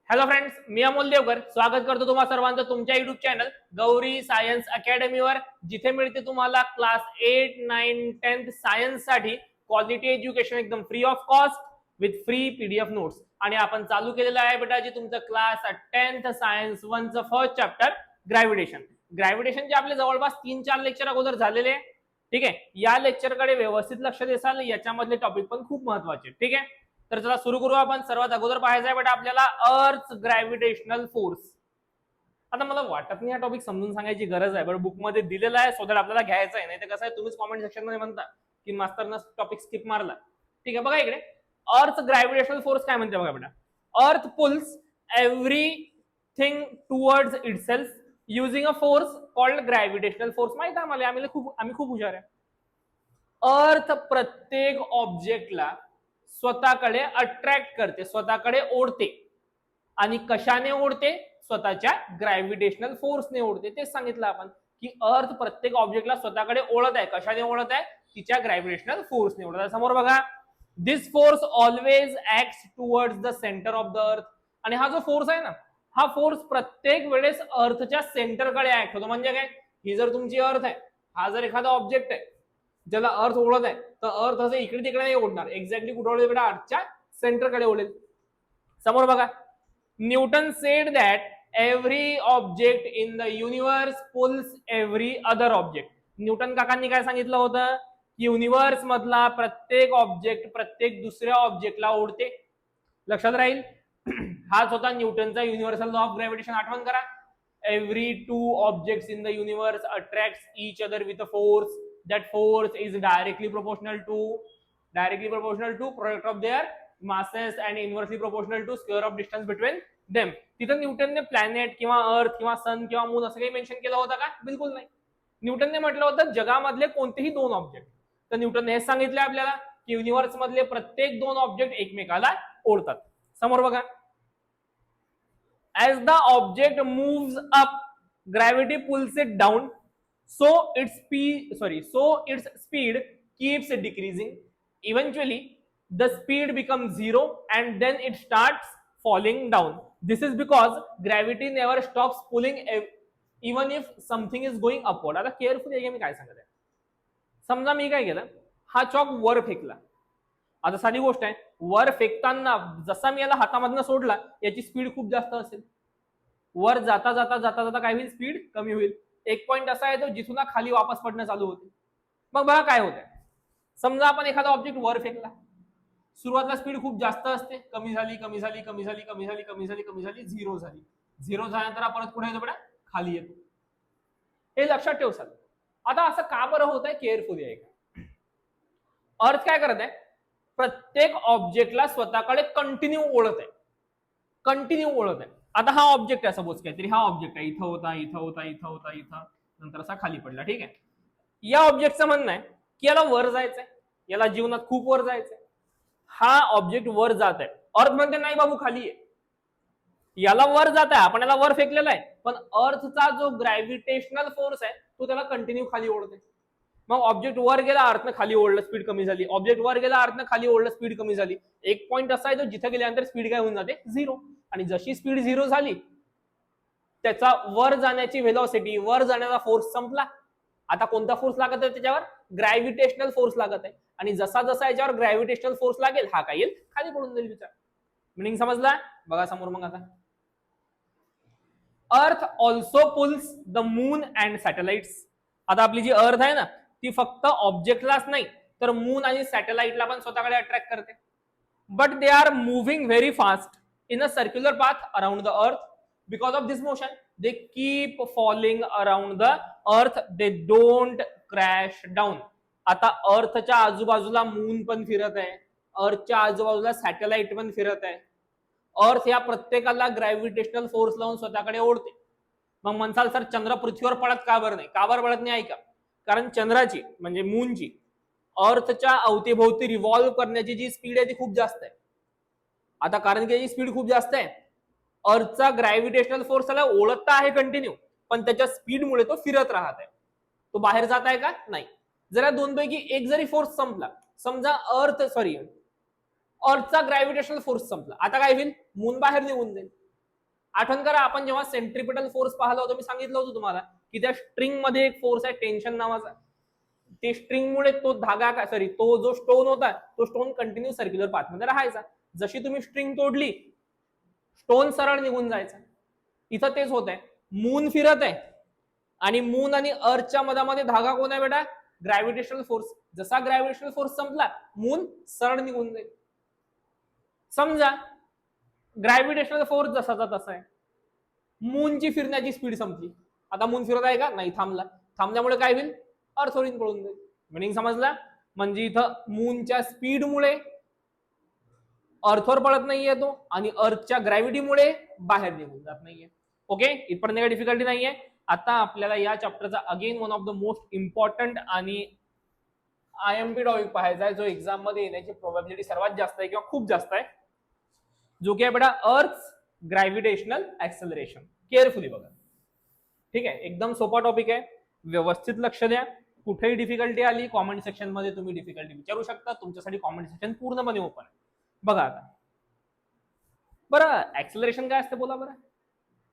Hello friends, मी अमोल देवकर स्वागत करतो तुम्हा सर्वांचं तुमच्या युट्यूब चॅनल गौरी सायन्स अकॅडमीवर, जिथे मिळते तुम्हाला क्लास 8, 9, 10 सायन्स साठी क्वालिटी एज्युकेशन एकदम free of cost with free PDF notes. आणि आपण चालू केलेलं आहे बेटा जी तुमचं क्लास 10th सायन्स 1चं फर्स्ट चॅप्टर ग्रॅव्हिटेशन. ग्रॅव्हिटेशनचे आपले जवळपास 3-4 लेक्चर अगोदर झालेले. ठीक आहे, या लेक्चरकडे व्यवस्थित लक्ष देसाल, याच्यामधले टॉपिक पण खूप महत्वाचे. ठीक आहे, तर चला सुरू करू आपण. सर्वात अगोदर पाहायचं आहे बेटा आपल्याला अर्थ ग्रॅव्हिटेशनल फोर्स. आता मला वाटत नाही हा टॉपिक समजून सांगायची गरज आहे, बट बुक मध्ये दिलेला आहे, सो दॅट आपल्याला घ्यायचं आहे. नाही तर कसं आहे, तुम्हीच कॉमेंट सेक्शन मध्ये म्हणता की मास्टरनं टॉपिक स्किप मारला. ठीक आहे, बघा इकडे अर्थ ग्रॅव्हिटेशनल फोर्स काय म्हणते बघा बेटा. Earth pulls everything towards itself using a force called gravitational force. माहित आहे मला, आम्ही खूप हुशार आहे. अर्थ प्रत्येक ऑब्जेक्टला स्वतःकडे अट्रॅक्ट करते, स्वतःकडे ओढते. आणि कशाने ओढते? स्वतःच्या ग्रॅव्हिटेशनल फोर्सने ओढते. तेच सांगितलं आपण की अर्थ प्रत्येक ऑब्जेक्टला स्वतःकडे ओढत आहे. कशाने ओढत आहे? तिच्या ग्रॅव्हिटेशनल फोर्सने ओढत आहे. समोर बघा, this force always acts towards the centre of the earth. आणि हा जो फोर्स आहे ना, हा फोर्स प्रत्येक वेळेस अर्थच्या सेंटरकडे ऍक्ट होतो. म्हणजे काय, ही जर तुमची अर्थ आहे, हा जर एखादा ऑब्जेक्ट आहे ज्याला अर्थ ओढत आहे, तर अर्थ असं इकडे तिकडे नाही ओढणार. एक्झॅक्टली कुठे ओढेल बेटा? अर्थच्या सेंटरकडे ओढेल. समोर बघा, Newton said that every object in the universe pulls every other object. Newton काकांनी काय सांगितलं होतं की युनिवर्स मधला प्रत्येक ऑब्जेक्ट प्रत्येक दुसऱ्या ऑब्जेक्टला ओढते. लक्षात राहील. हाच होता न्यूटनचा युनिव्हर्सल लॉ ऑफ ग्रॅव्हिटेशन. आठवण करा. Every two objects in the universe attracts each other with a force. That force is directly proportional to product of their masses and inversely proportional to square of distance between them. तिथं न्यूटनने planet किंवा अर्थ किंवा सन किंवा moon असं काही mention केलं होतं का? बिलकुल नाही. न्यूटनने म्हटलं होतं जगामधले कोणतेही दोन ऑब्जेक्ट. तर न्यूटनने हे सांगितलं आपल्याला की युनिव्हर्स मधले प्रत्येक दोन ऑब्जेक्ट एकमेकाला ओढतात. समोर बघा, as the object moves up, gravity pulls it down. So its speed keeps decreasing. Eventually, the speed becomes zero and then it starts falling down. This is because gravity never stops pulling even if something is going upward. आता carefully आहे मी काय सांगत आहे. समजा मी काय केलं, हा chalk वर फेकला. आता साधी गोष्ट आहे, वर फेकताना जसा मी याला हातामधनं सोडला, याची स्पीड खूप जास्त असेल. वर जाता जाता जाता जाता काय होईल? स्पीड कमी होईल. एक पॉइंट असा येतो जिथून खाली वापस पडणं चालू होते. मग बघा काय होतंय. समजा आपण एखादा ऑब्जेक्ट वर फेकला, सुरुवातीला स्पीड खूप जास्त असते, कमी झाली कमी झाली कमी झाली कमी झाली कमी झाली कमी झाली, झिरो झाली. झिरो झाल्यानंतर परत पुढे येतो बेटा, खाली येतो. हे लक्षात ठेव सर. आता असं का बरं होत आहे? केअरफुली आहे. अर्थ काय करत आहे? प्रत्येक ऑब्जेक्टला स्वतःकडे कंटिन्यू ओढत आहे. कंटिन्यू ओढत आहे. आता हा ऑब्जेक्ट आहे, सपोज काहीतरी हा ऑब्जेक्ट आहे, इथं होता इथं होता इथं होता इथं, नंतर असा खाली पडला. ठीक आहे, या ऑब्जेक्टचं म्हणणं आहे की याला वर जायचंय, याला जीवनात खूप वर जायचंय. हा ऑब्जेक्ट वर जात आहे. अर्थ म्हणते नाही बाबू खाली आहे. याला वर जात आहे, आपण याला वर फेकलेला आहे, पण अर्थचा जो ग्रॅव्हिटेशनल फोर्स आहे तो त्याला कंटिन्यू खाली ओढते. मग ऑब्जेक्ट वर गेला, अर्थनं खाली ओढलं, स्पीड कमी झाली. ऑब्जेक्ट वर गेला, अर्थनं खाली ओढलं, स्पीड कमी झाली. एक पॉइंट असा आहे जो जिथे गेल्यानंतर स्पीड काय होऊन जाते? झिरो. आणि जशी स्पीड झिरो झाली, त्याचा वर जाण्याची व्हेलॉसिटी, वर जाण्याचा फोर्स संपला. आता कोणता फोर्स लागत आहे त्याच्यावर? ग्रॅव्हिटेशनल फोर्स लागत आहे. आणि जसा जसा याच्यावर ग्रॅव्हिटेशनल फोर्स लागेल, हा काय येईल? खाली पडून जाईल विचार. मिनिंग समजला? बघा समोर. मग आता अर्थ also pulls the moon and satellites. आता आपली जी अर्थ आहे ना, ती फक्त ऑब्जेक्टलाच नाही तर मून आणि सॅटेलाइटला पण स्वतःकडे अट्रॅक्ट करते. But they are moving very fast in a circular path around the earth. Because of this motion, they keep falling around the earth. They don't crash down. आता अर्थच्या आजूबाजूला मून पण फिरत आहे, अर्थच्या आजूबाजूला सॅटेलाइट पण फिरत आहे. अर्थ या प्रत्येकाला ग्रॅव्हिटेशनल फोर्स लावून स्वतःकडे ओढते. मग म्हणसाल सर चंद्र पृथ्वीवर पडत का बरं नाही? का बरं पडत नाही? ऐका. कारण चंद्राची म्हणजे मूनची अर्थच्या अवतीभोवती रिव्हॉल्व्ह करण्याची जी स्पीड आहे ती खूप जास्त आहे. आता कारण की याची स्पीड खूप जास्त आहे, अर्थचा ग्रॅव्हिटेशनल फोर्स त्याला ओढत आहे कंटिन्यू, पण त्याच्या स्पीडमुळे तो फिरत राहत आहे. तो बाहेर जात आहे का? नाही. जरा दोनपैकी एक जरी फोर्स संपला, समजा अर्थचा ग्रॅव्हिटेशनल फोर्स संपला, आता काय होईल? मून बाहेर निघून जाईल. आठवण करा, आपण जेव्हा सेंट्रिपिटल फोर्स पाहिला होता, मी सांगितलं होतं तुम्हाला की त्या स्ट्रिंग मध्ये एक फोर्स आहे टेन्शन नावाचा. ते स्ट्रिंगमुळे तो धागा तो जो स्टोन होता तो स्टोन कंटिन्यू सर्क्युलर पाथमध्ये राहायचा. जशी तुम्ही स्ट्रिंग तोडली, स्टोन सरळ निघून जायचा. इथं तेच होत आहे, मून फिरत आहे आणि मून आणि अर्थच्या मधामध्ये धागा कोण आहे बेटा? Gravitational force. जसा ग्रॅव्हिटेशनल फोर्स संपला, मून सरळ निघून जाईल. समजा ग्रॅव्हिटेशनल फोर्स जसाचा तसा आहे, मूनची फिरण्याची स्पीड संपली. आता मून फिरत आहे का? नाही, थांबला. थांबल्यामुळे काय होईल? अर्थ ओरिजिन पळून जाईल. मिनिंग समजला? म्हणजे इथं मूनच्या स्पीडमुळे अर्थवर पडत नाहीये तो आणि अर्थच्या ग्रॅव्हिटीमुळे बाहेर निघून जात नाहीये. ओके, इथपर्यंत काही डिफिकल्टी नाहीये. आता आपल्याला या चॅप्टरचा again one of the most important आणि IMP टॉपिक पाहायचा आहे, जो एक्झाम मध्ये येण्याची प्रोबॅबिलिटी सर्वात जास्त आहे किंवा खूप जास्त आहे, जो की आहे बेटा अर्थ ग्रॅव्हिटेशनल ऍक्सेलरेशन. केअरफुली बघा. ठीक आहे, एकदम सोपा टॉपिक आहे, व्यवस्थित लक्ष द्या. कुठेही डिफिकल्टी आली कॉमेंट सेक्शन मध्ये तुम्ही डिफिकल्टी विचारू शकता. तुमच्यासाठी कॉमेंट सेक्शन पूर्णपणे ओपन आहे. बघा आता बरं, ऍक्सेलरेशन काय असतं बोला बरं.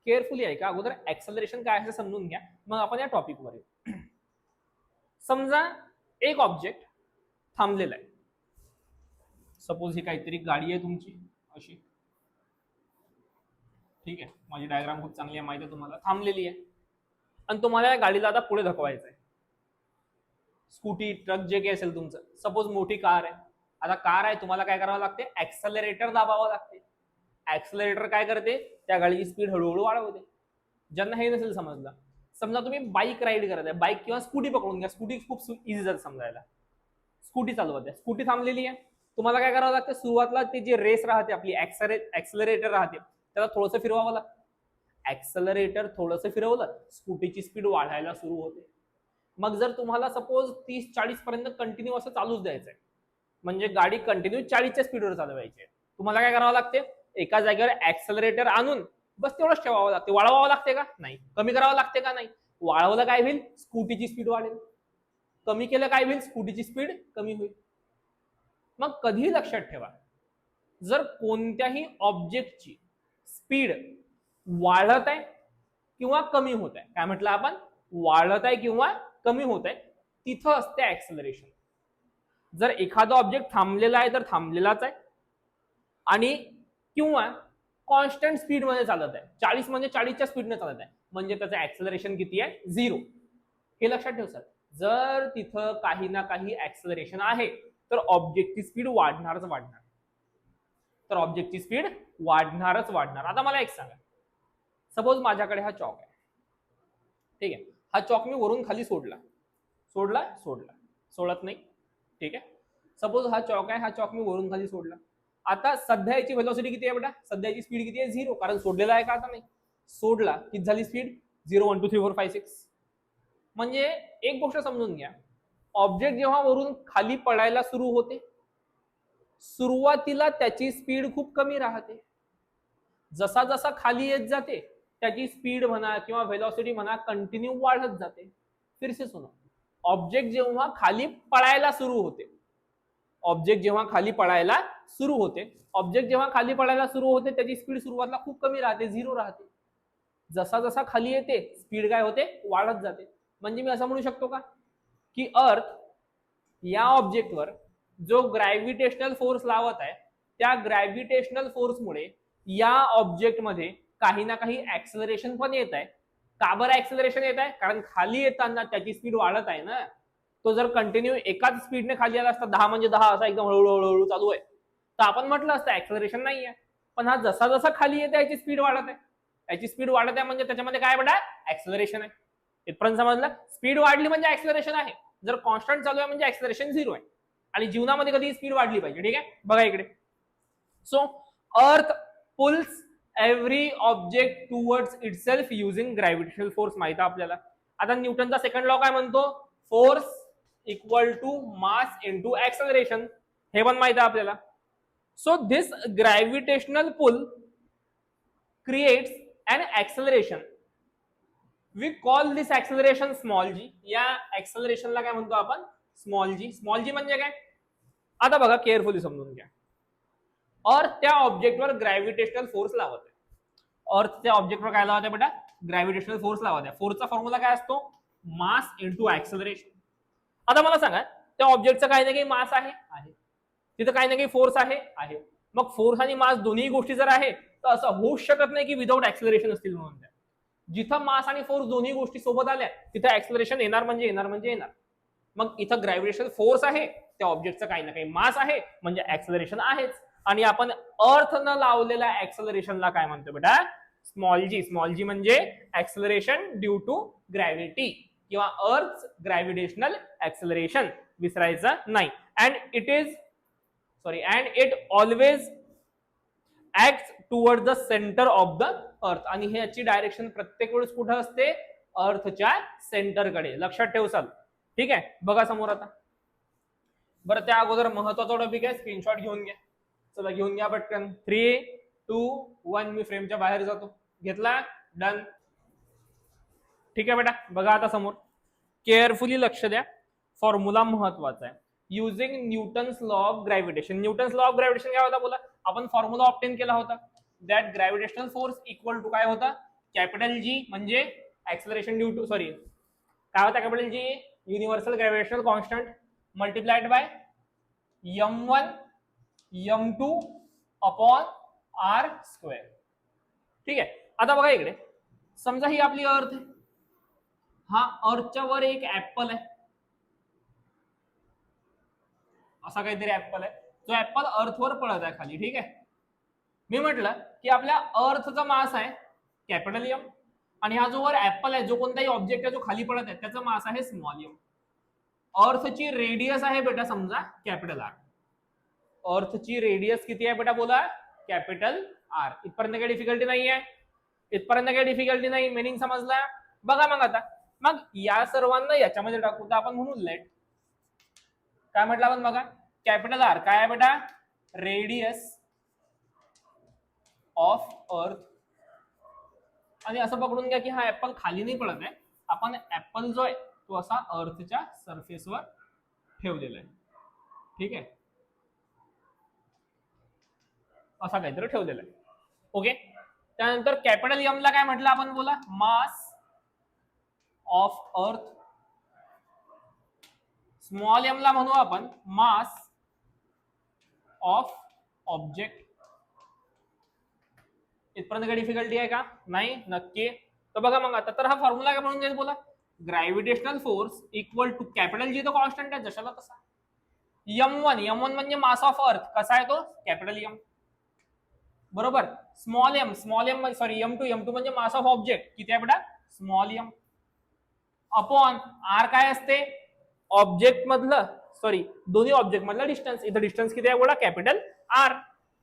केअरफुली आहे का, अगोदर ऍक्सेलरेशन काय असं समजून घ्या, मग आपण या टॉपिक वर येऊ. समजा एक ऑब्जेक्ट थांबलेला आहे. सपोज ही काहीतरी गाडी आहे तुमची अशी. ठीक आहे, माझी डायग्राम खूप चांगली आहे, माहिती आहे तुम्हाला. थांबलेली आहे आणि तुम्हाला या गाडीला आता पुढे धकवायचं आहे. स्कूटी, ट्रक, जे काही असेल तुमचं. सपोज मोठी कार आहे. आता कार आहे, तुम्हाला काय करावं लागते? ऍक्सेलरेटर दाबावं लागते. ऍक्सेलरेटर काय करते? त्या गाडीची स्पीड हळूहळू वाढवते. ज्यांना हे नसेल समजलं, समजा तुम्ही बाईक राईड करत आहे, बाईक किंवा स्कूटी पकडून घ्या. स्कूटी खूप इझी जातं समजायला. स्कूटी चालवत आहे, स्कूटी थांबलेली आहे. तुम्हाला काय करावं लागतं? सुरुवातीला ते जे रेस राहते आपली, ऍक्सेलरेटर राहते, त्याला थोडंसं फिरवावं लागतं. ऍक्सेलरेटर थोडंसं फिरवलं, स्कूटीची स्पीड वाढायला सुरू होते. मग जर तुम्हाला सपोज 30-40 पर्यंत कंटिन्यू असं चालूच द्यायचंय, म्हणजे गाडी कंटिन्यू 40च्या स्पीडवर चालवायची आहे, तुम्हाला काय करावं लागते? एका जागेवर ऍक्सेलरेटर आणून बस तेवढंच ठेवावं लागते. वाढवावं लागते का? नाही. कमी करावं लागते का? नाही. वाढवलं काय होईल? स्कूटीची स्पीड वाढेल. कमी केलं काय होईल? स्कूटीची स्पीड कमी होईल. मग कधी लक्षात ठेवा, जर कोणत्याही ऑब्जेक्टची स्पीड वाढत आहे किंवा कमी होत आहे, काय म्हटलं आपण? वाढत आहे किंवा कमी होत आहे, तिथं असते ऍक्सेलरेशन. जर एखादा ऑब्जेक्ट थांबलेला आहे तर थांबलेलाच आहे, आणि किंवा कॉन्स्टंट स्पीड मध्ये चालत आहे, 40 म्हणजे 40च्या स्पीडने चालत आहे, म्हणजे त्याचं ऍक्सेलरेशन किती आहे? 0. हे लक्षात ठेव सर. जर तिथं काही ना काही ऍक्सेलरेशन आहे तर ऑब्जेक्टची स्पीड वाढणारच वाढणार. तर ऑब्जेक्टची स्पीड वाढणारच वाढणार. आता मला एक सांगा, सपोज माझ्याकडे हा चॉक आहे. ठीक आहे, हा चॉक मी वरून खाली सोडला, सोडत नाही. ठीक आहे, सपोज हा चॉक आहे, हा चॉक मी वरून खाली सोडला. आता सध्या याची व्हेलॉसिटी किती आहे बेटा? सध्याची स्पीड किती आहे? 0, कारण सोडलेला आहे का? आता नाही. सोडला, किती झाली स्पीड? 0, 1, 2, 3, 4, 5, 6. म्हणजे एक गोष्ट समजून घ्या, ऑब्जेक्ट जेव्हा वरून खाली पडायला सुरू होते, सुरुवातीला त्याची स्पीड खूप कमी राहते. जसा जसा खाली येत जाते त्याची स्पीड म्हणा किंवा व्हेलॉसिटी म्हणा कंटिन्यू वाढत जाते. फिर से सुनो, ऑब्जेक्ट जेव्हा खाली पडायला सुरू होते, त्याची स्पीड सुरुवातीला खूप कमी राहते, 0 राहते. जसा जसा खाली येते स्पीड काय होते? वाढत जाते. म्हणजे मी असं म्हणू शकतो का की अर्थ या ऑब्जेक्टवर जो ग्रॅव्हिटेशनल फोर्स लावत आहे, त्या ग्रॅव्हिटेशनल फोर्समुळे या ऑब्जेक्ट मध्ये काही ना काही ऍक्सेलरेशन पण येत आहे. का बरं ऍक्सेलरेशन येत आहे? कारण खाली येताना त्याची स्पीड वाढत आहे ना. तो जर कंटिन्यू एकाच स्पीडने खाली आला असता, 10 म्हणजे 10 असा एकदम हळूहळू चालू आहे, तर आपण म्हटलं असतं ऍक्सेलरेशन नाही आहे. पण हा जसा जसा खाली येते याची स्पीड वाढत आहे, म्हणजे त्याच्यामध्ये काय बेटा? ऍक्सेलरेशन आहे. इथपर्यंत समजलं? स्पीड वाढली म्हणजे ऍक्सेलरेशन आहे. जर कॉन्स्टंट चालू आहे म्हणजे ऍक्सेलरेशन 0 आहे. आणि जीवनामध्ये कधी स्पीड वाढली पाहिजे. ठीक आहे, बघा इकडे. So earth pulls every object towards itself using gravitational force, माहिती आहे आपल्याला. आता न्यूटनचा सेकंड लॉ काय म्हणतो? Force equal to mass into acceleration. हे पण माहिती आहे आपल्याला. So this gravitational pull creates an acceleration. We call this acceleration small g. या ऍक्सेलरेशनला काय म्हणतो आपण? स्मॉल जी. स्मॉल जी म्हणजे काय? आता बघा, केअरफुली समजून घ्या. और त्या ऑब्जेक्टवर ग्रॅव्हिटेशनल फोर्स लावत आहे. अर्थच्या ऑब्जेक्टवर काय लावत आहे बेटा, ग्रॅव्हिटेशनल फोर्स लावत आहे. फोर्सचा फॉर्म्युला काय असतो, मास इंटू ऍक्सेलरेशन. आता मला सांगा त्या ऑब्जेक्टचा काही ना काही मास आहे, तिथं काही ना काही फोर्स आहे. मग फोर्स आणि मास दोन्ही गोष्टी जर आहे तर असं होऊच शकत नाही की विदाऊट ऍक्सेलरेशन असतील म्हणून. जिथं मास आणि फोर्स दोन्ही गोष्टी सोबत आल्या तिथं ऍक्सेलरेशन येणार म्हणजे येणार. मग इथं ग्रॅव्हिटेशनल फोर्स आहे, त्या ऑब्जेक्टचा काही ना काही मास आहे म्हणजे ऍक्सेलरेशन आहेच. आणि आपण अर्थ न लावलेल्या ऍक्सेलरेशनला काय म्हणतो बेटा, स्मॉल जी म्हणजे ऍक्सेलरेशन ड्यू टू ग्रॅव्हिटी किंवा अर्थ ग्रॅव्हिटेशनल ऍक्सेलरेशन, विसरायचं नाही. And it always act toward the centre of the earth. आणि ह्याची डायरेक्शन प्रत्येक वेळेस कुठं असते, अर्थच्या सेंटरकडे. लक्षात ठेवसाल. ठीक आहे, बघा समोर आता. बरं त्या अगोदर महत्वाचा टॉपिक आहे, स्क्रीनशॉट घेऊन घ्या. चला घेऊन घ्या पटकन. 3, 2, 1. मी फ्रेमच्या बाहेर जातो. घेतला, डन. ठीक आहे बेटा, बघा आता समोर. केअरफुली लक्ष द्या, फॉर्म्युला महत्वाचा आहे. Using Newton's law of gravitation. Newton's law of gravitation काय होता बोला, आपण फॉर्म्युला ऑब्टेन केला होता. That gravitational force equal to काय होता, कॅपिटल जी म्हणजे ऍक्सेलरेशन ड्यू टू, सॉरी काय होता capital G, universal gravitational constant multiplied by m1 m2 upon r square. ठीक आहे, आता बघा इकडे, समजा ही आपली अर्थ आहे, हा अर्थच्या वर एक ऍपल आहे, असा काहीतरी ऍपल आहे, जो ऍपल अर्थवर पडत आहे खाली. ठीक आहे, मी म्हटलं की आपल्या अर्थचा मास आहे कॅपिटल एम, आणि हा जो वर ऍपल आहे, जो कोणताही ऑब्जेक्ट आहे जो खाली पडत आहे, त्याचा मास आहे स्मॉल एम. अर्थची रेडियस आहे बेटा समजा कॅपिटल आर. अर्थची रेडियस किती आहे बेटा बोला, कॅपिटल आर. इथपर्यंत काही डिफिकल्टी नाही आहे, इथपर्यंत काही डिफिकल्टी नाही. मिनिंग समजला. बघा मग आता, मग या सर्वांना याच्यामध्ये टाकू तर आपण म्हणू लेट, काय म्हटलं आपण बघा, कॅपिटल आर काय आहे बेटा, रेडियस ऑफ अर्थ. आणि असं पकडून घ्या की हा ऍपल खाली नाही पडत आहे, आपण ऍपल जो आहे तो असा अर्थच्या सरफेसवर ठेवलेला आहे. ठीक आहे, असा काहीतरी ठेवलेला आहे. ओके, त्यानंतर कॅपिटल एम ला काय म्हटलं आपण बोला, mass of earth. Small M ला म्हणू आपण मास ऑफ ऑब्जेक्ट. इथपर्यंत काही डिफिकल्टी आहे का, नाही, नक्की. तर बघा मग आता, तर हा फॉर्म्युला काय म्हणून जाईल बोला, gravitational force equal to capital G तो कॉन्स्टंट आहे जशाला तसा, m1 म्हणजे मास ऑफ अर्थ, कसा आहे तो, कॅपिटल एम, बरोबर. स्मॉल एम सॉरी m2 म्हणजे मास ऑफ ऑब्जेक्ट, किती आहे बेटा, स्मॉल एम, अपॉन आर काय असते, ऑब्जेक्ट मधलं, सॉरी दोन्ही ऑब्जेक्ट मधलं डिस्टन्स. इथं डिस्टन्स किती आहे बोला, कॅपिटल आर,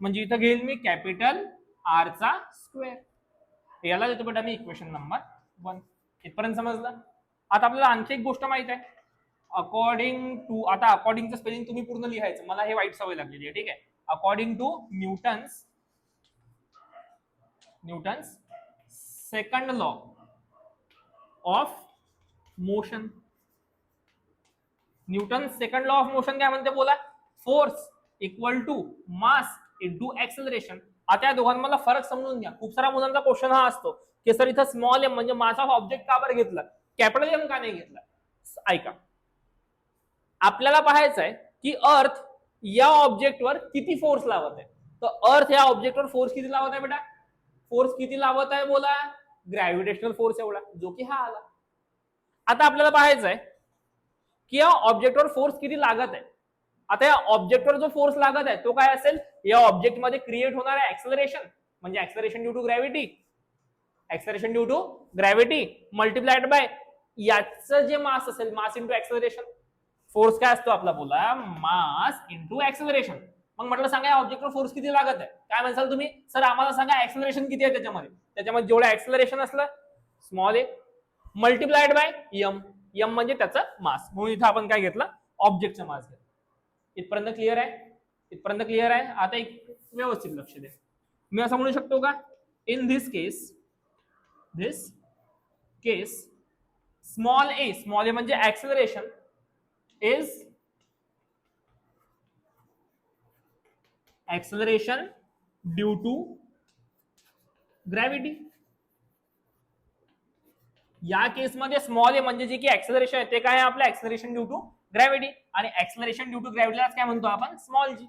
म्हणजे इथं घेईल मी कॅपिटल आर चा स्क्वेअर. याला देतो बेटा मी इक्वेशन नंबर 1. इथपर्यंत समजलं. आता आपल्याला आणखी एक गोष्ट माहित आहे, अकॉर्डिंग टू, आता अकॉर्डिंगचं स्पेलिंग तुम्ही पूर्ण लिहायचं, मला हे वाईट सवय लागलेली आहे. ठीक आहे, according to Newton's second law of motion. Newton second law of motion काय म्हणते बोला, force equal to mass into acceleration. आता या दोघांमधला फरक समजून घ्या. खूप सारा मुलांचा क्वेश्चन हा असतो की सर इथं स्मॉल एम म्हणजे मास ऑफ ऑब्जेक्ट का बरं घेतलं, कॅपिटल एम का नाही घेतला. ऐका, आपल्याला पाहायचं आहे की अर्थ या ऑब्जेक्टवर किती फोर्स लावत आहे. तर अर्थ या ऑब्जेक्टवर फोर्स किती लावत आहे बेटा, फोर्स किती लावत आहे बोला, ग्रॅव्हिटेशनल फोर्स एवढा, जो की हा आला. आता आपल्याला पाहायचं आहे की या ऑब्जेक्टवर फोर्स किती लागत आहे. आता या ऑब्जेक्टवर जो फोर्स लागत आहे तो काय असेल, या ऑब्जेक्ट मध्ये क्रिएट होणार आहे ऍक्सेलरेशन, म्हणजे acceleration due to gravity multiplied by याचं जे मास असेल, मास इंटू ऍक्सेलरेशन. फोर्स काय असतो आपला बोला, मास इंटू ऍक्सेलरेशन. मग म्हटलं सांगा या ऑब्जेक्टवर फोर्स किती लागत आहे. काय म्हणसाल तुम्ही, सर आम्हाला सांगा ऍक्सेलरेशन किती आहे त्याच्यामध्ये जेवढं ऍक्सेलरेशन असलं small A multiplied by M म्हणजे त्याचं मास. म्हणून इथं आपण काय घेतलं, ऑब्जेक्टचं मास घेतलं. इथपर्यंत क्लिअर आहे. आता एक व्यवस्थित लक्ष द्या. मी असं म्हणू शकतो का, in this case small A म्हणजे acceleration is due to gravity. या केसमध्ये स्मॉल ए म्हणजे जे की ऍक्सेलरेशन आहे ते काय आहे आपलं ऍक्सेलरेशन ड्यू टू ग्रॅव्हिटी, आणि ऍक्सेलरेशन ड्यू टू ग्रॅव्हिटीला काय म्हणतो आपण स्मॉल जी.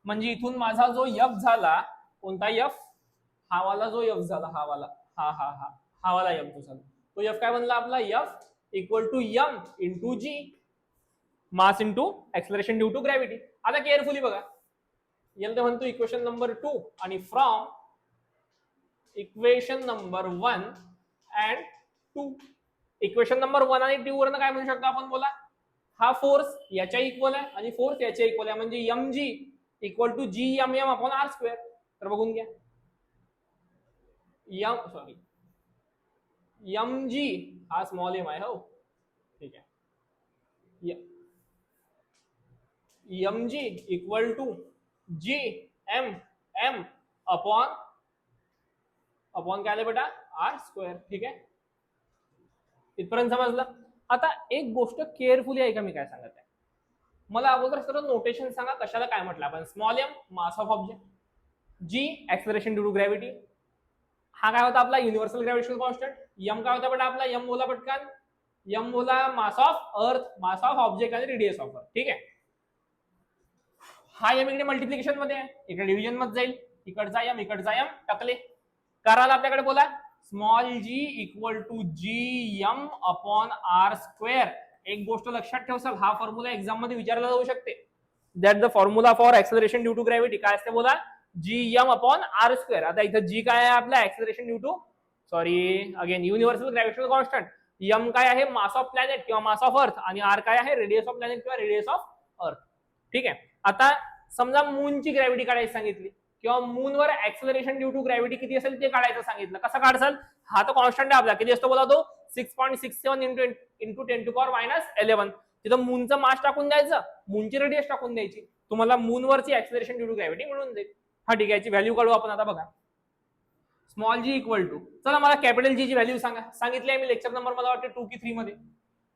म्हणजे इथून माझा जो एफ झाला, कोणता एफ, हा वाला जो एफ झाला, हा वाला, हा हा हा हा वाला एफ जो झाला, तो एफ काय बनला आपला, F equal to M into G, mass into acceleration due to gravity. आता केअरफुली बघा, याला म्हणतो इक्वेशन नंबर 2, आणि from equation number 1 and 2, equation number 1 आणि 2 वरनं काय म्हणू शकतो आपण, बोला, हा फोर्स याच्या इक्वल आहे आणि फोर्स याच्या इक्वल आहे, म्हणजे M G equal to G M M upon R square. तर बघून घ्या, एम जी हा स्मॉल एम आहे, हो ठीक आहे, M G equal to G M M upon upon काय आलं बेटा, आर स्क्वेअर. ठीक आहे, इथपर्यंत समजलं. आता एक गोष्ट केअरफुली ऐका, मी काय सांगत आहे. मला अगोदर सर्व नोटेशन सांगा, कशाला काय म्हटलं आपण. Small M mass of object, G acceleration due to gravity, हा काय होता आपला युनिव्हर्सल ग्रॅव्हिटेशनल कॉन्स्टंट. एम काय होता बेटा आपला, एम बोला पटकन, एम बोला mass of earth, mass of object आणि रेडियस ऑफ अर्थ. ठीक आहे, हा एम इकडे मल्टिप्लिकेशन मध्ये आहे, इकडे डिव्हिजन मध्ये जाईल, इकडचा एम इकडचा एम टाकले, करायला आपल्याकडे बोला small G equal to G M upon R square. एक गोष्ट लक्षात ठेव सर, हा फॉर्म्युला एक्झाम मध्ये विचारला जाऊ शकते. That the formula for acceleration due to gravity काय असते बोला, G M upon R square. आता इथं जी काय आहे आपला acceleration due to, sorry again universal gravitational constant, M काय आहे मास ऑफ प्लॅनेट किंवा मास ऑफ अर्थ, आणि आर काय आहे रेडियस ऑफ प्लॅनेट किंवा रेडियस ऑफ अर्थ. ठीक आहे, आता समजा मूनची ग्रॅव्हिटी काढायची सांगितली, किंवा मूनवर ऍक्सेलरेशन ड्यू टू ग्रॅव्हिटी किती असेल ते काढायचं सांगितलं, कसं काढसाल, हा तो कॉन्स्टंट आहे आपला, किती असतो बोला तो 6.67 इंटू 10⁻11. तिथं मूनचं मास टाकून द्यायचं, मूनची रेडियस टाकून द्यायची, तुम्हाला मूनवरची ऍक्सेलरेशन ड्यू टू ग्रॅव्हिटी मिळून जाईल. हा ठीक आहे, याची व्हॅल्यू काढू आपण. आता बघा, स्मॉल जी इक्वल टू, चला मला कॅपिटल जी ची व्हॅल्यू सांगा, सांगितली आहे मी लेक्चर नंबर मला वाटते 2 की 3 मध्ये.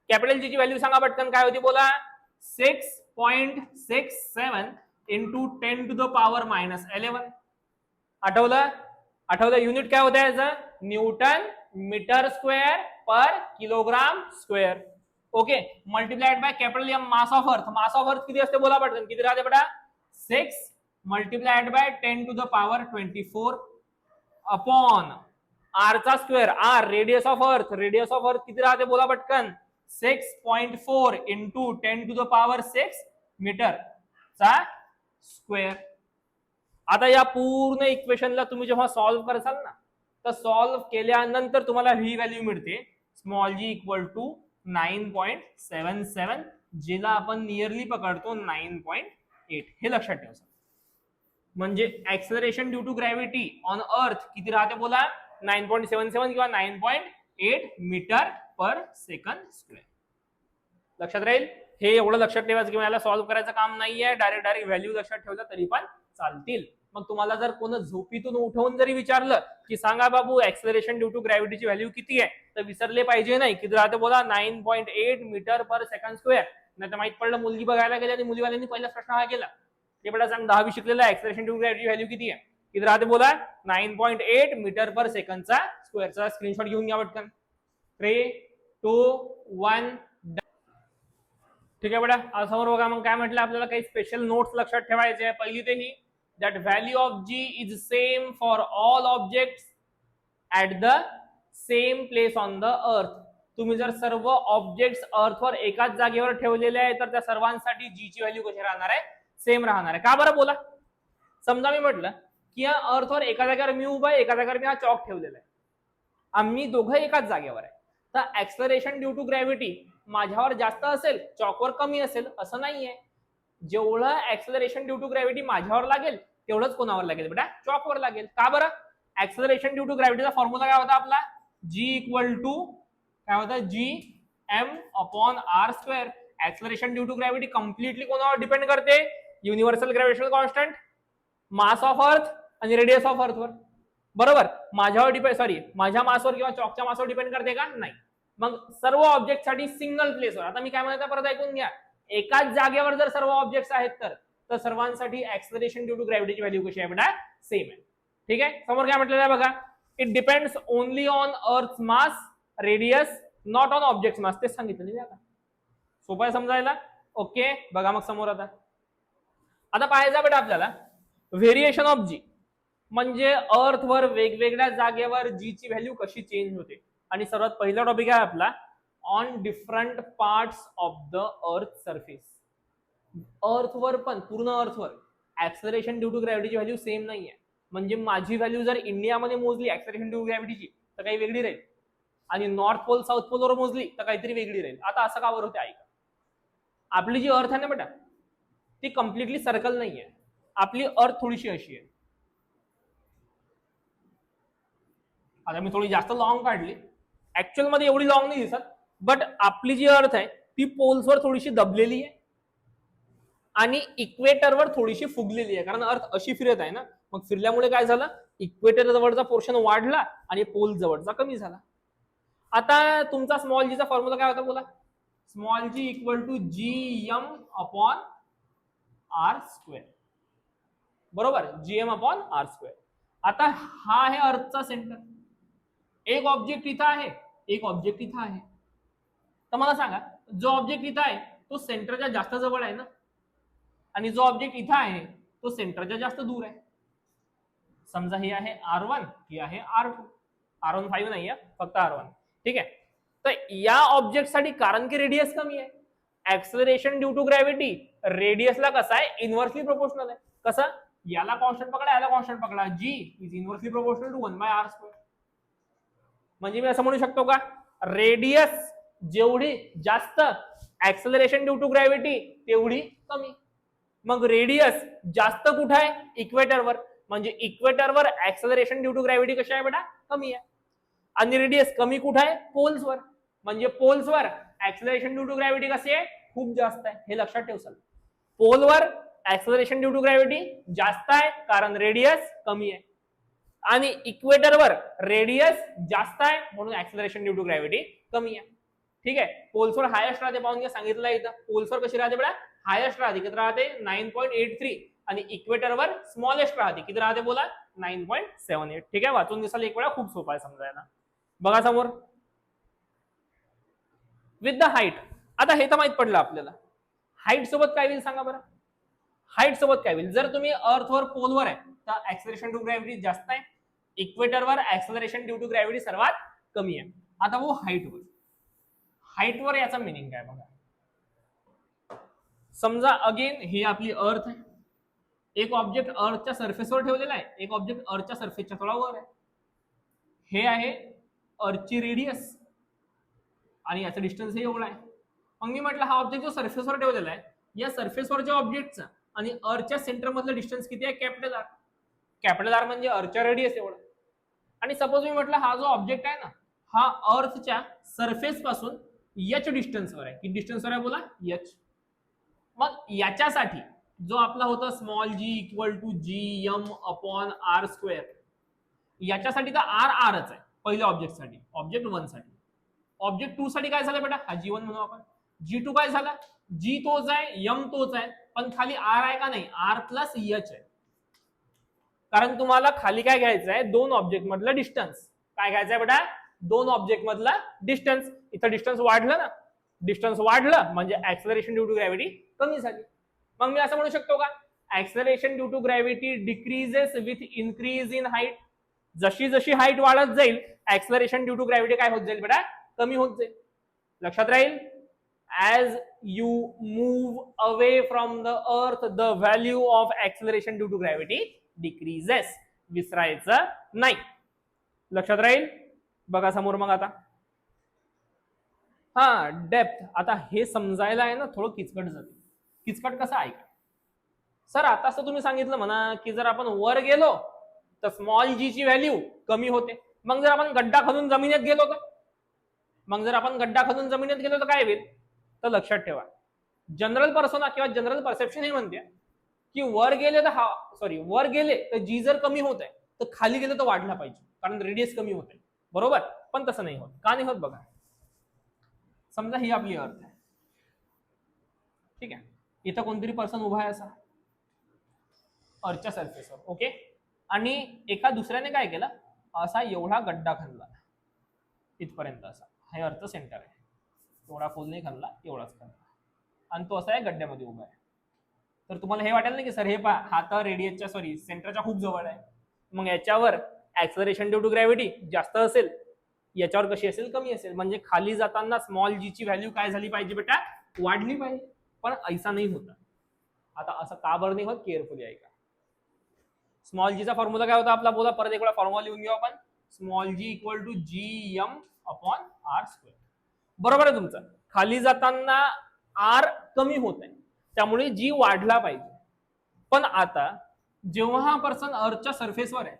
कॅपिटल जी ची व्हॅल्यू सांगा पटकन, काय होती बोला, 6.67 इंटू 10⁻11. आठवलं, आठवलं, युनिट काय होतं याचं, newton metre square per kilogram square. Okay, multiplied by capital M mass of earth. Mass of earth किती असते बोला पटकन, किती राहते बेटा, 6 मल्टिप्लाइड बाय 10⁻24 अपॉन आर चा square, R radius of earth, radius of earth किती राहते बोला पटकन, 6.4 इंटू 10⁻6 मीटर चा स्क्वेअर. आता या पूर्ण इक्वेशनला तुम्ही जेव्हा सॉल्व्ह करसाल ना, तर सॉल्व्ह केल्यानंतर तुम्हाला ही व्हॅल्यू मिळते, स्मॉल जी इक्वल टू 9.77, जिला आपण नियरली पकडतो 9.8. हे लक्षात ठेवा. म्हणजे acceleration due to gravity on earth किती राहते बोला, 9.77 किंवा 9.8 मीटर पर सेकंड स्क्वेअर. लक्षात राहील, हे एवढं लक्षात ठेवायचं की मला सॉल्व्ह करायचं काम नाहीये, डायरेक्ट व्हॅल्यू लक्षात ठेवलं तरी पण चालतील. मग तुम्हाला जर कोण झोपीतून उठवून जरी विचारलं की सांगा बाबू ऍक्सेलरेशन ड्यू टू ग्रॅव्हिटीची व्हॅल्यू किती आहे, तर विसरले पाहिजे नाही, किती राहते बोला 9.8 मीटर पर सेकंड स्क्वेअर. नाही तर माहित पडलं मुलगी बघायला गेली आणि मुलीवाल्यांनी पहिला प्रश्न हा केला, ते बेटा सांग 10वी शिकलेला ऍक्सेलरेशन ड्यू टू ग्रॅव्हिटीची व्हॅल्यू किती आहे, किती राहते बोला 9.8 मीटर पर सेकंडचा स्क्वेअरचा स्क्रीनशॉट घेऊन घ्या पटकन. 3, 2, 1. ठीक आहे बेटा, समोर बघा, मग काय म्हटलं आपल्याला, काही स्पेशल नोट्स लक्षात ठेवायचे आहे. पहिली ते ही, that value of g is same for all objects at the same place on the earth. तुम्ही जर सर्व ऑब्जेक्ट्स अर्थवर एकाच जागेवर ठेवलेले आहे तर त्या सर्वांसाठी जी ची व्हॅल्यू कशी राहणार आहे, सेम राहणार आहे. का बरं बोला, समजा मी म्हटलं की या अर्थवर एका जागेवर मी उभा आहे, एका जागेवर मी हा चॉक ठेवलेला आहे, आम्ही दोघं एकाच जागेवर आहे, तर ऍक्सेलरेशन ड्यू टू ग्रॅव्हिटी माझ्यावर जास्त असेल, चॉकवर कमी असेल असं नाहीये. जेवढं ऍक्सेलरेशन ड्यू टू ग्रॅव्हिटी माझ्यावर लागेल तेवढंच कोणावर लागेल बेटा, चॉकवर लागेल. का बरं, ऍक्सेलरेशन ड्यू टू ग्रॅव्हिटीचा फॉर्म्युला काय होता आपला, जी इक्वल टू काय होता, G M upon R square. Acceleration due to gravity completely कोणावर डिपेंड करते, universal gravitational constant, mass of earth आणि रेडियस ऑफ अर्थवर. बरोबर, माझ्यावर डिपेंड, सॉरी माझ्या मासवर किंवा चॉकच्या मासवर डिपेंड करते का, नाही. मग सर्व ऑब्जेक्ट साठी सिंगल प्लेसवर. आता मी काय म्हणतो परत ऐकून घ्या, एकाच जागेवर जर सर्व ऑब्जेक्ट्स आहेत तर सर्वांसाठी ऍक्सेलरेशन ड्यू टू ग्रॅव्हिटीची व्हॅल्यू कशी आहे बेटा, सेम आहे. ठीक आहे, समोर काय म्हटलेलं आहे बघा, it depends only on earth mass radius not on object मास. तेच सांगितलं आता. सोपं आहे समजायला. ओके बघा मग समोर आता पाहायचं बेटा आपल्याला व्हेरिएशन ऑफ जी, म्हणजे अर्थवर वेगवेगळ्या जागेवर जी ची व्हॅल्यू कशी चेंज होते. आणि सर्वात पहिला टॉपिक आहे आपला on different parts of the earth surface. अर्थवर पण पूर्ण अर्थवर ऍक्सलरेशन ड्यू टू ग्रॅव्हिटीची व्हॅल्यू सेम नाहीये. म्हणजे माझी व्हॅल्यू जर इंडियामध्ये मोजली ऍक्सलरेशन ड्यू टू ग्रॅव्हिटीची तर काही वेगळी राहील, आणि नॉर्थ पोल साऊथ पोलवर मोजली तर काहीतरी वेगळी राहील. आता असं का बरं होते ऐका. आपली जी अर्थ आहे ना बेटा ती कम्प्लिटली सर्कल नाहीये. आपली अर्थ थोडीशी अशी आहे. आता मी थोडी जास्त लॉंग काढली, ऍक्च्युअल मध्ये एवढी लॉंग नाही दिसत, बट आपली जी अर्थ आहे ती पोल्सवर थोडीशी दबलेली आहे आणि इक्वेटरवर थोडीशी फुगलेली आहे. कारण अर्थ अशी फिरत आहे ना, मग फिरल्यामुळे काय झालं, इक्वेटर जवळचा पोर्शन वाढला आणि पोल जवळचा कमी झाला. आता तुमचा स्मॉल जीचा फॉर्म्युला काय होता बोला. Small G equal to G M upon R square, बरोबर, जीएम अपॉन आर स्क्वेअर. आता हा आहे अर्थचा सेंटर. एक ऑब्जेक्ट इथं आहे, एक ऑब्जेक्ट इथं आहे. तर मला सांगा जो ऑब्जेक्ट इथं आहे तो सेंटरच्या जास्त जवळ आहे ना, आणि जो ऑब्जेक्ट इथं आहे तो सेंटरच्या जास्त दूर आहे. समजा ही आहे R1, ही आहे R2. R1 5 नाही आहे, फक्त R1. ठीक आहे. तर या ऑब्जेक्ट साठी कारण की रेडियस कमी आहे, ऍक्सलरेशन ड्यू टू ग्रॅव्हिटी रेडियसला कसा आहे इनव्हर्सली प्रोपोर्शनल आहे. कसं, याला कॉन्स्टंट पकडा याला कॉन्स्टंट पकडा, g is inversely proportional to 1/r². म्हणजे मी असं म्हणू शकतो का रेडियस जेवढी जास्त ऍक्सलरेशन ड्यू टू ग्रॅव्हिटी तेवढी कमी. मग रेडियस जास्त कुठे आहे इक्वेटरवर, म्हणजे इक्वेटरवर ऍक्सलरेशन ड्यू टू ग्रॅव्हिटी कशी आहे बेटा कमी आहे. आणि रेडियस कमी कुठे आहे पोल्सवर, म्हणजे पोल्सवर ऍक्सलरेशन ड्यू टू ग्रॅव्हिटी कशी आहे खूप जास्त आहे. हे लक्षात ठेव सर. पोलवर ऍक्सलरेशन ड्यू टू ग्रॅव्हिटी जास्त आहे कारण रेडियस कमी आहे, आणि इक्वेटरवर रेडियस जास्त आहे म्हणून ऍक्सलरेशन ड्यू टू ग्रॅव्हिटी कमी आहे. ठीक आहे. पोल्सवर हायेस्ट राहते, पाहून घ्या सांगितलं इथं. पोल्सवर कशी राहते बेटा हायेस्ट राहते, किती राहते 9.83, आणि इक्वेटरवर स्मॉलेस्ट राहते, किती राहते बोला 9.78. ठीक आहे. वाचून दिसाल एक वेळा, खूप सोपा आहे समजायला. बघा समोर विथ द हाईट. आता हे तर माहित पडलं आपल्याला. हाईट सोबत काय होईल सांगा बरं. हाईट सोबत काय होईल, जर तुम्ही अर्थवर पोलवर आहे तर ऍक्सलरेशन ड्यू टू ग्रॅव्हिटी जास्त आहे, इक्वेटरवर ऍक्सलरेशन ड्यू टू ग्रॅव्हिटी सर्वात कमी आहे. आता वो हाईटवर, हाईटवर याचा मिनिंग काय बघा. समजा अगेन ही आपली अर्थ आहे, एक ऑब्जेक्ट अर्थच्या सरफेसवर ठेवलेला आहे, एक ऑब्जेक्ट अर्थच्या सरफेसच्या थोडा वर आहे. हे आहे अर्थची रेडियस आणि याचं डिस्टन्स हे एवढं आहे. मग मी म्हटलं हा ऑब्जेक्ट जो सरफेसवर ठेवलेला आहे या सरफेसवरच्या ऑब्जेक्टचा आणि अर्थच्या सेंटर मधलं डिस्टन्स किती आहे कॅपिटल आर. कॅपिटल आर म्हणजे अर्थच्या रेडियस एवढं. आणि सपोज मी म्हटलं हा जो ऑब्जेक्ट आहे ना हा अर्थच्या सरफेस पासून एच डिस्टन्सवर आहे. किती डिस्टन्सवर आहे बोला एच. मग याच्यासाठी जो आपला होता small G equal to G M upon R square, याच्यासाठी तर आर आरच आहे पहिल्या ऑब्जेक्टसाठी, ऑब्जेक्ट 1 साठी. ऑब्जेक्ट 2 साठी काय झालं बेटा हा G1 म्हणू आपण. G2 काय झाला, जी तोच आहे एम तोच आहे, पण खाली आर आहे का नाही आर प्लस एच आहे. कारण तुम्हाला खाली काय घ्यायचं आहे दोन ऑब्जेक्ट मधलं डिस्टन्स. काय घ्यायचं आहे बेटा दोन ऑब्जेक्ट मधला डिस्टन्स. इथं डिस्टन्स वाढलं ना, डिस्टन्स वाढलं म्हणजे ऍक्सलरेशन ड्यू टू ग्रॅव्हिटी कमी झाली. मग मी असं म्हणू शकतो का acceleration due to gravity decreases with increase in height. जशी जशी हाईट वाढत जाईल ऍक्सलरेशन ड्यू टू ग्रॅव्हिटी काय होत जाईल बेटा कमी होत जाईल. लक्षात राहील. As you move away from the earth the value of acceleration due to gravity decreases. विसरायचं नाही. लक्षात राहील. बघा समोर मग आता हा डेप्थ. आता हे समजायला आहे ना थोडं किचकट जाते. किचकट कसं ऐका सर. आता असं तुम्ही सांगितलं म्हणा की जर आपण वर गेलो तर स्मॉल जी ची व्हॅल्यू कमी होते. मग जर आपण गड्डा खालून जमिनीत गेलो तर, मग जर आपण गड्डा खालून जमिनीत गेलो तर काय होईल. तर लक्षात ठेवा जनरल पर्सोना किंवा जनरल परसेप्शन हे म्हणते की वर गेले तर वर गेले तर जी जर कमी होत आहे तर खाली गेलं तर वाढला पाहिजे कारण रेडियस कमी होत आहे. बरोबर. पण तसं नाही होत. का नाही होत बघा. समजा ही आपली अर्थ आहे. ठीक आहे. इथं कोणतरी पर्सन उभा आहे असा अर्थच्या सरफेसवर. ओके. आणि एका दुसऱ्याने काय केलं असा एवढा गड्डा खणला इथपर्यंत, असा हे अर्थ सेंटर आहे, एवढा खोल नाही खणला, एवढाच खणला आणि तो असा आहे गड्ड्यामध्ये उभा आहे. तर तुम्हाला हे वाटेल ना की सर हे हा तर रेडियसच्या सेंटरच्या खूप जवळ आहे, मग याच्यावर ऍक्सलरेशन ड्यू टू ग्रॅव्हिटी जास्त असेल, याच्यावर कशी असेल, कमी असेल. म्हणजे खाली जाताना स्मॉल जी ची व्हॅल्यू काय झाली पाहिजे बेटा, वाढली पाहिजे. पण ऐसा नाही होता. आता असं का बरं नाही होत, केअरफुली ऐका. स्मॉल जीचा फॉर्म्युला काय होता आपला, बोला परत एक वेळा फॉर्म्युला लिहून घेऊ आपण. Small G equal to G M upon R square. बरोबर आहे तुमचं. खाली जाताना आर कमी होत आहे, त्यामुळे जी वाढला पाहिजे. पण आता जेव्हा हा पर्सन अर्थच्या सरफेसवर आहे,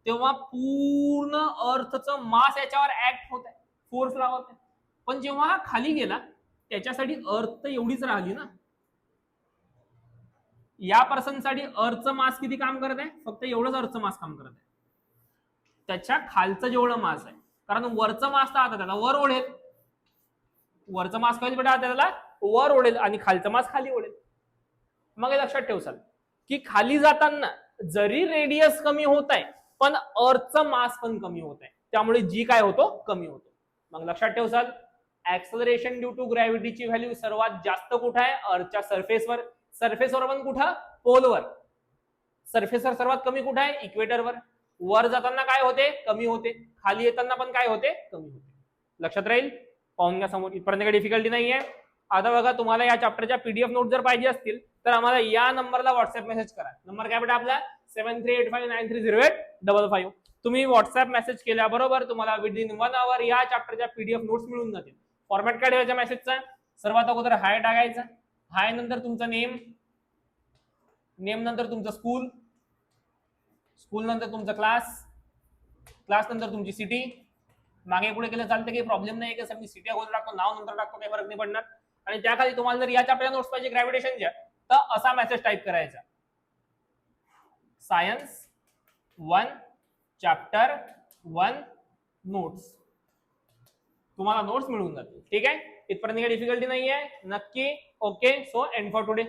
तेव्हा पूर्ण अर्थचं मास याच्यावर ऍक्ट होत आहे, फोर्स लावत आहे. पण जेव्हा हा खाली गेला, त्याच्यासाठी अर्थ एवढीच राहिली ना. या पर्सनसाठी अर्थचं मास किती काम करत आहे, फक्त एवढंच अर्थचं मास काम करत आहे. त्याच्या खालचं जेवढं मास आहे, कारण वरचं मास तर आता त्याला वर ओढेल, वरचं मास काय बेटा त्याला वर ओढेल आणि खालचं मास खाली ओढेल. मग हे लक्षात ठेवसाल की खाली जाताना जरी रेडियस कमी होत आहे, पण अर्थचं मास पण कमी होत आहे, त्यामुळे जी काय होतो, कमी होतो. मग लक्षात ठेवसाल ऍक्सलरेशन ड्यू टू ग्रॅव्हिटीची व्हॅल्यू सर्वात जास्त कुठे आहे, अर्थच्या सरफेसवर. सरफेसवर पण कुठं, पोलवर. सरफेसवर सर्वात कमी कुठे आहे, इक्वेटरवर. वर जाताना काय होते, कमी होते. खाली येताना पण काय होते, कमी होते. लक्षात राहील, पाहून घ्या समोर. इथपर्यंत काही डिफिकल्टी नाहीये. आता बघा, तुम्हाला या चॅप्टरच्या पीडीएफ नोट जर पाहिजे असतील तर आम्हाला या नंबरला व्हॉट्सअप मेसेज करा. नंबर काय बेटा आपला 7385930855. तुम्ही व्हॉट्सअप मेसेज केल्याबरोबर तुम्हाला विदिन 1 आवर या चॅप्टरच्या पीडीएफ नोट्स मिळून जातील. फॉर्मॅट काय ठेवायचा मेसेजचा, सर्वात अगोदर हाय टाकायचा. हाय नंतर तुमचा नेम, नेम नंतर तुमचं स्कूल, स्कूल नंतर तुमचा क्लास, क्लास नंतर तुमची सिटी. मागे पुढे केलं चालतं, काही प्रॉब्लेम नाही की सर मी सिटी अगोदर टाकतो, नाव नंतर टाकतो, काही फरक नाही पडणार. आणि त्याखाली तुम्हाला जर या चॅप्टरच्या नोट्स पाहिजे ग्रॅव्हिटेशनच्या, तर असा मेसेज टाईप करायचा, सायन्स 1 चॅप्टर 1 नोट्स. तुम्हाला नोट्स मिळून जातील. ठीक आहे, इथपर्यंत काही डिफिकल्टी नाहीये नक्की. Okay, so and for today.